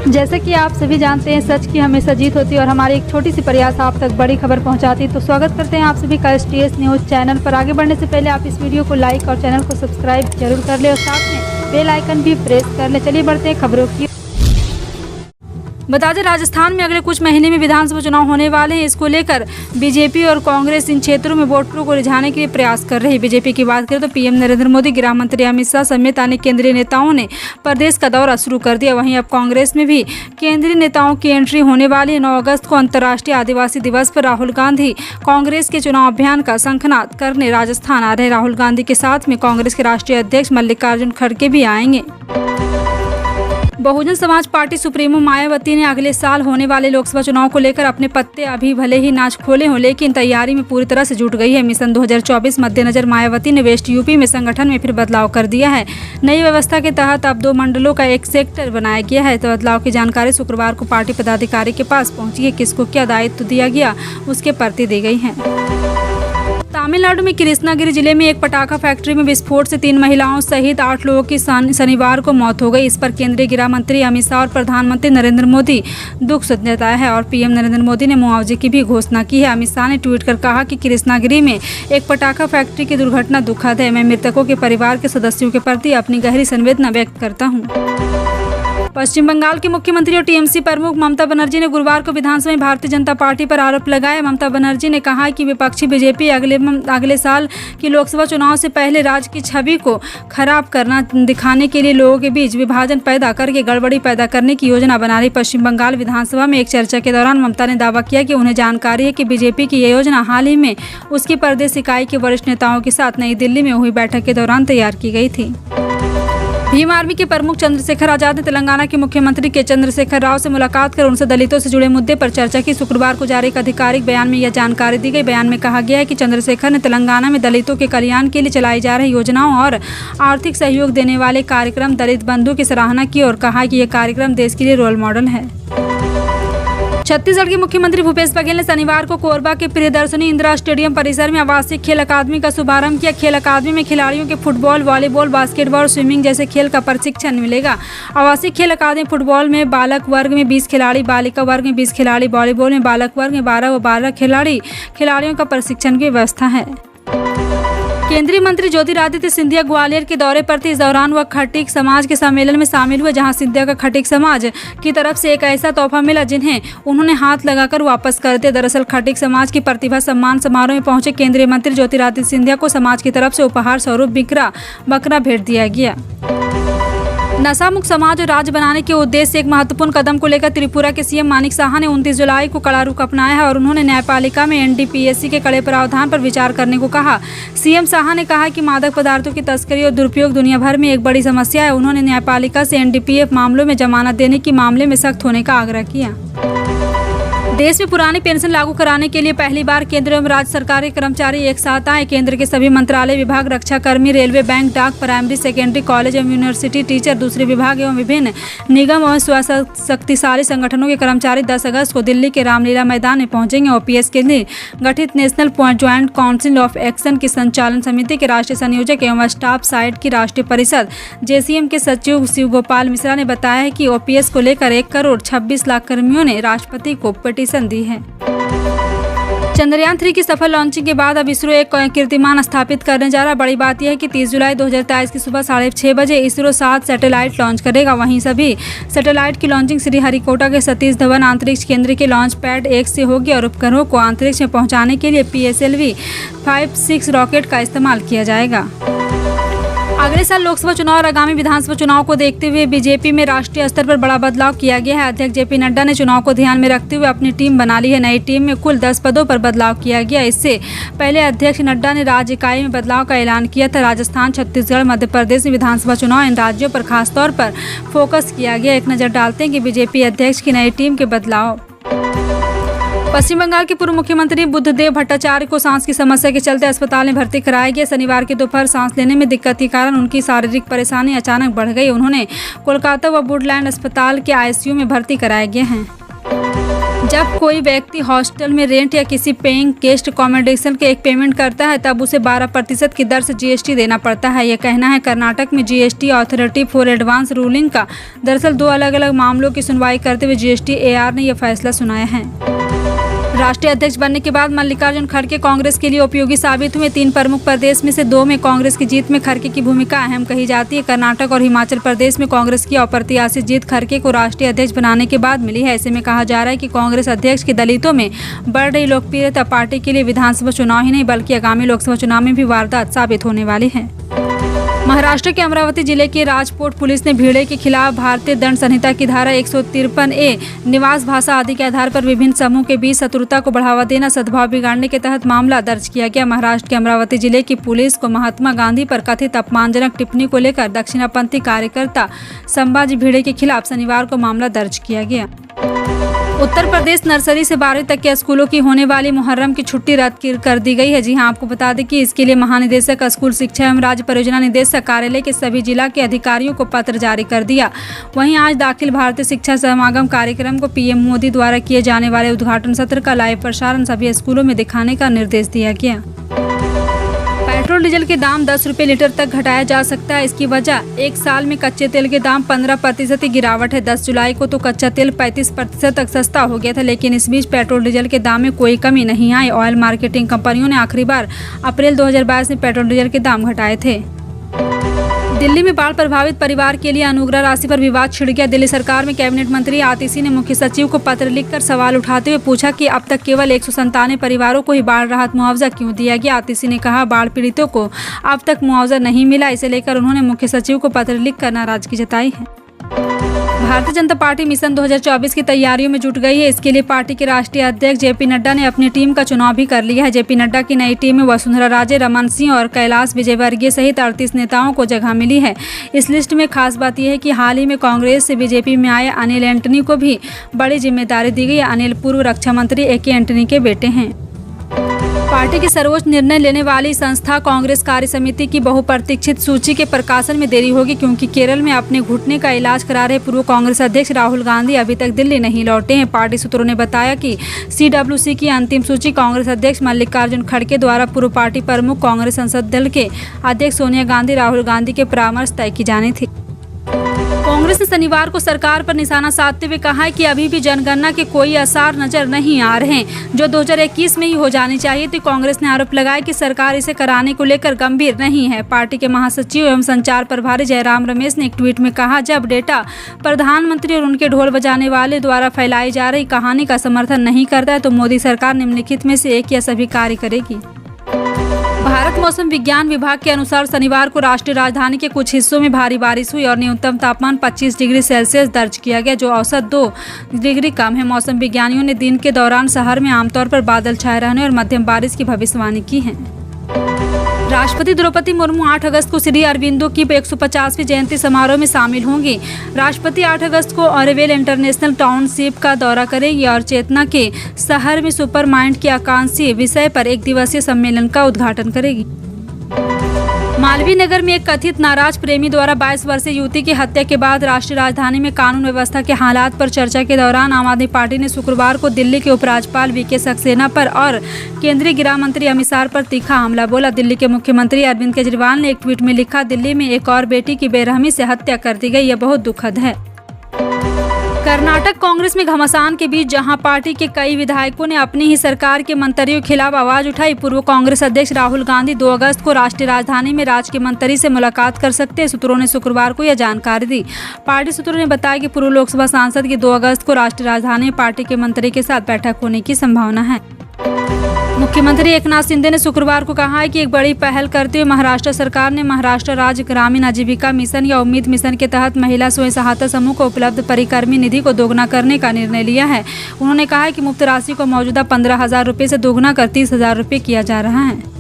जैसे कि आप सभी जानते हैं, सच की हमेशा जीत होती है और हमारी एक छोटी सी प्रयास आप तक बड़ी खबर पहुंचाती है। तो स्वागत करते हैं आप सभी का STS न्यूज़ चैनल पर। आगे बढ़ने से पहले आप इस वीडियो को लाइक और चैनल को सब्सक्राइब जरूर कर ले और साथ में बेल आइकन भी प्रेस कर ले। चलिए बढ़ते हैं खबरों की। बता दें, राजस्थान में अगले कुछ महीने में विधानसभा चुनाव होने वाले हैं। इसको लेकर बीजेपी और कांग्रेस इन क्षेत्रों में वोटरों को रिझाने के लिए प्रयास कर रही है। बीजेपी की बात करें तो पीएम नरेंद्र मोदी, गृह मंत्री अमित शाह समेत अन्य केंद्रीय नेताओं ने प्रदेश का दौरा शुरू कर दिया। वहीं अब कांग्रेस में भी केंद्रीय नेताओं की एंट्री होने वाली है। 9 अगस्त को अंतर्राष्ट्रीय आदिवासी दिवस पर राहुल गांधी कांग्रेस के चुनाव अभियान का शंखनाद करने राजस्थान आ रहे। राहुल गांधी के साथ में कांग्रेस के राष्ट्रीय अध्यक्ष मल्लिकार्जुन खड़गे भी आएंगे। बहुजन समाज पार्टी सुप्रीमो मायावती ने अगले साल होने वाले लोकसभा चुनाव को लेकर अपने पत्ते अभी भले ही नाच खोले हों, लेकिन तैयारी में पूरी तरह से जुट गई है। मिशन 2024 मद्देनजर मायावती ने वेस्ट यूपी में संगठन में फिर बदलाव कर दिया है। नई व्यवस्था के तहत अब 2 मंडलों का एक सेक्टर बनाया गया है। तो बदलाव की जानकारी शुक्रवार को पार्टी पदाधिकारी के पास पहुंची है। किसको क्या दायित्व दिया गया उसके प्रति दी गई है। तमिलनाडु में कृष्णागिरी जिले में एक पटाखा फैक्ट्री में विस्फोट से 3 महिलाओं सहित 8 लोगों की शनिवार को मौत हो गई। इस पर केंद्रीय गृह मंत्री अमित शाह और प्रधानमंत्री नरेंद्र मोदी दुख जताया है और पीएम नरेंद्र मोदी ने मुआवजे की भी घोषणा की है। अमित शाह ने ट्वीट कर कहा कि कृष्णागिरी में एक पटाखा फैक्ट्री की दुर्घटना दुखद है। मैं मृतकों के परिवार के सदस्यों के प्रति अपनी गहरी संवेदना व्यक्त करता हूँ। पश्चिम बंगाल के मुख्यमंत्री और टीएमसी प्रमुख ममता बनर्जी ने गुरुवार को विधानसभा में भारतीय जनता पार्टी पर आरोप लगाया। ममता बनर्जी ने कहा कि विपक्षी बीजेपी अगले साल की लोकसभा चुनाव से पहले राज्य की छवि को खराब करना दिखाने के लिए लोगों के बीच विभाजन पैदा करके गड़बड़ी पैदा करने की योजना बना रही। पश्चिम बंगाल विधानसभा में एक चर्चा के दौरान ममता ने दावा किया कि उन्हें जानकारी है कि बीजेपी की यह योजना हाल ही में उसकी प्रदेश इकाई के वरिष्ठ नेताओं के साथ नई दिल्ली में हुई बैठक के दौरान तैयार की गई थी। भीम आर्मी के प्रमुख चंद्रशेखर आजाद ने तेलंगाना के मुख्यमंत्री के चंद्रशेखर राव से मुलाकात कर उनसे दलितों से जुड़े मुद्दे पर चर्चा की। शुक्रवार को जारी एक आधिकारिक बयान में यह जानकारी दी गई। बयान में कहा गया है कि चंद्रशेखर ने तेलंगाना में दलितों के कल्याण के लिए चलाई जा रही योजनाओं और आर्थिक सहयोग देने वाले कार्यक्रम दलित बंधु की सराहना की और कहा कि यह कार्यक्रम देश के लिए रोल मॉडल है। छत्तीसगढ़ के मुख्यमंत्री भूपेश बघेल ने शनिवार को कोरबा के प्रियदर्शनी इंदिरा स्टेडियम परिसर में आवासीय खेल अकादमी का शुभारंभ किया। खेल अकादमी में खिलाड़ियों के फुटबॉल, वॉलीबॉल, बास्केटबॉल और स्विमिंग जैसे खेल का प्रशिक्षण मिलेगा। आवासीय खेल अकादमी फुटबॉल में बालक वर्ग में 20 खिलाड़ी, बालिका वर्ग में 20 खिलाड़ी, वॉलीबॉल में बालक वर्ग में 12 व 12 खिलाड़ियों का प्रशिक्षण की व्यवस्था है। केंद्रीय मंत्री ज्योतिरादित्य सिंधिया ग्वालियर के दौरे पर थे। इस दौरान वह खटीक समाज के सम्मेलन में शामिल हुए, जहां सिंधिया का खटीक समाज की तरफ से एक ऐसा तोहफा मिला जिन्हें उन्होंने हाथ लगाकर वापस कर दिया। दरअसल खटीक समाज की प्रतिभा सम्मान समारोह में पहुंचे केंद्रीय मंत्री ज्योतिरादित्य सिंधिया को समाज की तरफ से उपहार स्वरूप बकरा भेंट दिया गया। नशा मुक्त समाज और राज्य बनाने के उद्देश्य से एक महत्वपूर्ण कदम को लेकर त्रिपुरा के सीएम मानिक साहा ने 29 जुलाई को कड़ा रुख अपनाया है और उन्होंने न्यायपालिका में NDPSC के कड़े प्रावधान पर विचार करने को कहा। सीएम साहा ने कहा कि मादक पदार्थों की तस्करी और दुरुपयोग दुनिया भर में एक बड़ी समस्या है। उन्होंने न्यायपालिका से NDPF मामलों में जमानत देने की मामले में सख्त होने का आग्रह किया। देश में पुरानी पेंशन लागू कराने के लिए पहली बार केंद्र एवं राज्य सरकार के कर्मचारी एक साथ आए। केंद्र के सभी मंत्रालय, विभाग, रक्षा कर्मी, रेलवे, बैंक, डाक, प्राइमरी, सेकेंडरी, कॉलेज एवं यूनिवर्सिटी टीचर, दूसरे विभाग एवं विभिन्न निगम एवं स्वशक्तिशाली संगठनों के कर्मचारी 10 अगस्त को दिल्ली के रामलीला मैदान में पहुंचेंगे। OPS के लिए गठित national joint council of action की संचालन समिति के राष्ट्रीय संयोजक एवं स्टाफ साइड की राष्ट्रीय परिषद JCM के सचिव शिव गोपाल मिश्रा ने बताया है कि OPS को लेकर 1 करोड़ 26 लाख कर्मियों ने राष्ट्रपति को पिटीशन दी है। चंद्रयान 3 की सफल लॉन्चिंग के बाद अब इसरो एक कीर्तिमान स्थापित करने जा रहा है। बड़ी बात यह है कि 30 जुलाई 2023 की सुबह 6:30 बजे इसरो 7 सैटेलाइट लॉन्च करेगा। वहीं सभी सैटेलाइट की लॉन्चिंग श्रीहरिकोटा के सतीश धवन अंतरिक्ष केंद्र के लॉन्च पैड 1 से होगी और उपग्रहों को अंतरिक्ष में पहुंचाने के लिए PSLV 5-6 रॉकेट का इस्तेमाल किया जाएगा। अगले साल लोकसभा चुनाव और आगामी विधानसभा चुनाव को देखते हुए बीजेपी में राष्ट्रीय स्तर पर बड़ा बदलाव किया गया है। अध्यक्ष JP नड्डा ने चुनाव को ध्यान में रखते हुए अपनी टीम बना ली है। नई टीम में कुल 10 पदों पर बदलाव किया गया। इससे पहले अध्यक्ष नड्डा ने राज्य इकाई में बदलाव का ऐलान किया था। राजस्थान, छत्तीसगढ़, मध्य प्रदेश में विधानसभा चुनाव, इन राज्यों पर खासतौर पर फोकस किया गया। एक नज़र डालते हैं कि बीजेपी अध्यक्ष की नई टीम के बदलाव। पश्चिम बंगाल के पूर्व मुख्यमंत्री बुद्धदेव भट्टाचार्य को सांस की समस्या के चलते अस्पताल में भर्ती कराया गया। शनिवार की दोपहर सांस लेने में दिक्कत के कारण उनकी शारीरिक परेशानी अचानक बढ़ गई। उन्होंने कोलकाता व वुडलैंड अस्पताल के ICU में भर्ती कराए गए हैं। जब कोई व्यक्ति हॉस्टल में रेंट या किसी पेइंग गेस्ट अकोमोडेशन के एक पेमेंट करता है तब उसे 12% की दर से जीएसटी देना पड़ता है। यह कहना है कर्नाटक में GST authority for advance ruling का। दरअसल 2 अलग अलग मामलों की सुनवाई करते हुए जीएसटी एआर ने यह फैसला सुनाया है। राष्ट्रीय अध्यक्ष बनने के बाद मल्लिकार्जुन खड़गे कांग्रेस के लिए उपयोगी साबित हुए। 3 प्रमुख प्रदेश में से 2 में कांग्रेस की जीत में खड़गे की भूमिका अहम कही जाती है। कर्नाटक और हिमाचल प्रदेश में कांग्रेस की अप्रत्याशित जीत खड़गे को राष्ट्रीय अध्यक्ष बनाने के बाद मिली है। ऐसे में कहा जा रहा है कि कांग्रेस अध्यक्ष की दलितों में बढ़ रही लोकप्रियता पार्टी के लिए विधानसभा चुनाव ही नहीं बल्कि आगामी लोकसभा चुनाव में भी वारदात साबित होने वाली है। महाराष्ट्र के अमरावती जिले के राजकोट पुलिस ने भीड़े के खिलाफ भारतीय दंड संहिता की धारा 153A निवास भाषा आदि के आधार पर विभिन्न समूह के बीच शत्रुता को बढ़ावा देना सद्भाव बिगाड़ने के तहत मामला दर्ज किया गया। महाराष्ट्र के अमरावती जिले की पुलिस को महात्मा गांधी पर कथित अपमानजनक टिप्पणी को लेकर दक्षिणापंथी कार्यकर्ता संभाजी भिड़े के खिलाफ शनिवार को मामला दर्ज किया गया। उत्तर प्रदेश नर्सरी से 12वीं तक के स्कूलों की होने वाली मुहर्रम की छुट्टी रद्द कर दी गई है। जी हां, आपको बता दें कि इसके लिए महानिदेशक स्कूल शिक्षा एवं राज्य परियोजना निदेशक कार्यालय के सभी जिला के अधिकारियों को पत्र जारी कर दिया। वहीं आज दाखिल भारतीय शिक्षा समागम कार्यक्रम को पीएम मोदी द्वारा किए जाने वाले उद्घाटन सत्र का लाइव प्रसारण सभी स्कूलों में दिखाने का निर्देश दिया गया। पेट्रोल डीजल के दाम 10 रुपये लीटर तक घटाया जा सकता है। इसकी वजह 1 साल में कच्चे तेल के दाम 15% की गिरावट है। 10 जुलाई को तो कच्चा तेल 35% तक सस्ता हो गया था, लेकिन इस बीच पेट्रोल डीजल के दाम में कोई कमी नहीं आई। ऑयल मार्केटिंग कंपनियों ने आखिरी बार अप्रैल 2022 में पेट्रोल डीजल के दाम घटाए थे। दिल्ली में बाढ़ प्रभावित परिवार के लिए अनुग्रह राशि पर विवाद छिड़ गया। दिल्ली सरकार में कैबिनेट मंत्री आतिशी ने मुख्य सचिव को पत्र लिखकर सवाल उठाते हुए पूछा कि अब तक केवल 197 परिवारों को ही बाढ़ राहत मुआवजा क्यों दिया गया। आतिशी ने कहा बाढ़ पीड़ितों को अब तक मुआवजा नहीं मिला। इसे लेकर उन्होंने मुख्य सचिव को पत्र लिखकर नाराजगी जताई है। भारतीय जनता पार्टी मिशन 2024 की तैयारियों में जुट गई है। इसके लिए पार्टी के राष्ट्रीय अध्यक्ष जेपी नड्डा ने अपनी टीम का चुनाव भी कर लिया है। जेपी नड्डा की नई टीम में वसुंधरा राजे, रमन सिंह और कैलाश विजयवर्गीय सहित 38 नेताओं को जगह मिली है। इस लिस्ट में खास बात यह है कि हाल ही में कांग्रेस से बीजेपी में आए अनिल एंटनी को भी बड़ी जिम्मेदारी दी गई है। अनिल पूर्व रक्षा मंत्री AK एंटनी के बेटे हैं। पार्टी की सर्वोच्च निर्णय लेने वाली संस्था कांग्रेस कार्य समिति की बहुप्रतीक्षित सूची के प्रकाशन में देरी होगी, क्योंकि केरल में अपने घुटने का इलाज करा रहे पूर्व कांग्रेस अध्यक्ष राहुल गांधी अभी तक दिल्ली नहीं लौटे हैं। पार्टी सूत्रों ने बताया कि CWC की अंतिम सूची कांग्रेस अध्यक्ष मल्लिकार्जुन खड़गे द्वारा पूर्व पार्टी प्रमुख कांग्रेस संसद दल के अध्यक्ष सोनिया गांधी, राहुल गांधी के परामर्श तय की जानी थी। कांग्रेस ने शनिवार को सरकार पर निशाना साधते हुए कहा है कि अभी भी जनगणना के कोई आसार नजर नहीं आ रहे हैं, जो 2021 में ही हो जानी चाहिए थी। कांग्रेस ने आरोप लगाया कि सरकार इसे कराने को लेकर गंभीर नहीं है। पार्टी के महासचिव एवं संचार प्रभारी जयराम रमेश ने एक ट्वीट में कहा, जब डेटा प्रधानमंत्री और उनके ढोल बजाने वाले द्वारा फैलाई जा रही कहानी का समर्थन नहीं करता है तो मोदी सरकार निम्नलिखित में से एक या सभी कार्य करेगी। भारत मौसम विज्ञान विभाग के अनुसार शनिवार को राष्ट्रीय राजधानी के कुछ हिस्सों में भारी बारिश हुई और न्यूनतम तापमान 25 डिग्री सेल्सियस दर्ज किया गया, जो औसत 2 डिग्री कम है। मौसम विज्ञानियों ने दिन के दौरान शहर में आमतौर पर बादल छाए रहने और मध्यम बारिश की भविष्यवाणी की है। राष्ट्रपति द्रौपदी मुर्मू 8 अगस्त को श्री अरबिंदो की 150वीं जयंती समारोह में शामिल होंगी। राष्ट्रपति 8 अगस्त को ऑरोविल इंटरनेशनल टाउनशिप का दौरा करेंगी और चेतना के शहर में सुपर माइंड के आकांक्षी विषय पर 1 दिवसीय सम्मेलन का उद्घाटन करेगी। मालवीय नगर में एक कथित नाराज प्रेमी द्वारा 22 वर्षीय युवती की हत्या के बाद राष्ट्रीय राजधानी में कानून व्यवस्था के हालात पर चर्चा के दौरान आम आदमी पार्टी ने शुक्रवार को दिल्ली के उपराज्यपाल VK सक्सेना पर और केंद्रीय गृह मंत्री अमित शाह पर तीखा हमला बोला। दिल्ली के मुख्यमंत्री अरविंद केजरीवाल ने एक ट्वीट में लिखा, दिल्ली में एक और बेटी की बेरहमी से हत्या कर दी गई, यह बहुत दुखद है। कर्नाटक कांग्रेस में घमासान के बीच जहां पार्टी के कई विधायकों ने अपनी ही सरकार के मंत्रियों के खिलाफ आवाज उठाई, पूर्व कांग्रेस अध्यक्ष राहुल गांधी 2 अगस्त को राष्ट्रीय राजधानी में राज्य के मंत्री से मुलाकात कर सकते हैं। सूत्रों ने शुक्रवार को यह जानकारी दी। पार्टी सूत्रों ने बताया कि पूर्व लोकसभा सांसद की 2 अगस्त को राष्ट्रीय राजधानी में पार्टी के मंत्री के साथ बैठक होने की संभावना है। मुख्यमंत्री एकनाथ शिंदे ने शुक्रवार को कहा है कि एक बड़ी पहल करते हुए महाराष्ट्र सरकार ने महाराष्ट्र राज्य ग्रामीण आजीविका मिशन या उम्मीद मिशन के तहत महिला स्वयं सहायता समूह को उपलब्ध परिक्रमी निधि को दोगुना करने का निर्णय लिया है। उन्होंने कहा है कि मुफ्त राशि को मौजूदा 15,000 रुपये से दोगुना कर 30,000 रुपये किया जा रहा है।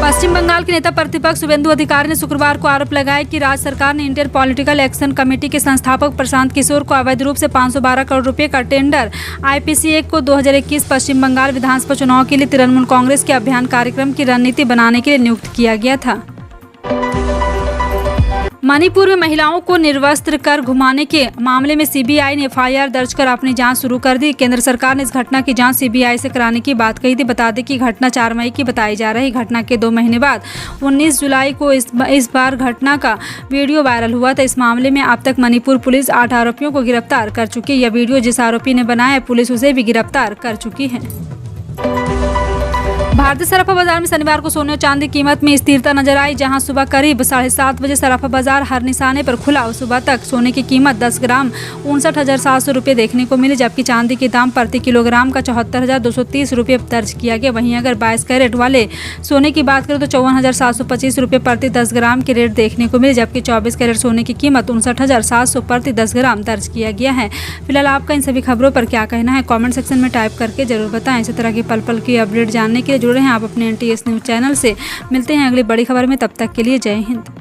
पश्चिम बंगाल के नेता प्रतिपक्ष शुभेंदु अधिकारी ने शुक्रवार को आरोप लगाया कि राज्य सरकार ने इंडियन पॉलिटिकल एक्शन कमेटी के संस्थापक प्रशांत किशोर को अवैध रूप से 512 करोड़ रुपए का टेंडर IPC 1 को 2021 पश्चिम बंगाल विधानसभा चुनाव के लिए तृणमूल कांग्रेस के अभियान कार्यक्रम की रणनीति बनाने के लिए नियुक्त किया गया था। मणिपुर में महिलाओं को निर्वस्त्र कर घुमाने के मामले में सीबीआई ने एफआईआर दर्ज कर अपनी जांच शुरू कर दी। केंद्र सरकार ने इस घटना की जांच सीबीआई से कराने की बात कही थी। बता दें कि घटना 4 मई की बताई जा रही। घटना के 2 महीने बाद 19 जुलाई को इस बार घटना का वीडियो वायरल हुआ था। इस मामले में अब तक मणिपुर पुलिस 8 आरोपियों को गिरफ्तार कर चुकी है। यह वीडियो जिस आरोपी ने बनाया है, पुलिस उसे भी गिरफ्तार कर चुकी है। भारतीय सराफा बाजार में शनिवार को सोने और चांदी की कीमत में स्थिरता नजर आई। जहां सुबह करीब 7:30 बजे सराफा बाजार हर निशाने पर खुला और सुबह तक सोने की कीमत 10 ग्राम 59,700 रुपये देखने को मिली, जबकि चांदी के दाम प्रति किलोग्राम का 74,230 रुपये दर्ज किया गया। वहीं अगर 22 कैरेट वाले सोने की बात करें तो 54,725 रुपये प्रति 10 ग्राम के रेट देखने को मिले, जबकि 24 कैरेट सोने की कीमत 59,700 प्रति 10 ग्राम दर्ज किया गया है। फिलहाल आपका इन सभी खबरों पर क्या कहना है, कमेंट सेक्शन में टाइप करके जरूर बताएं। इसी तरह की पल पल की अपडेट जानने के लिए जुड़े हैं आप अपने NTS न्यूज़ चैनल से। मिलते हैं अगली बड़ी खबर में, तब तक के लिए जय हिंद।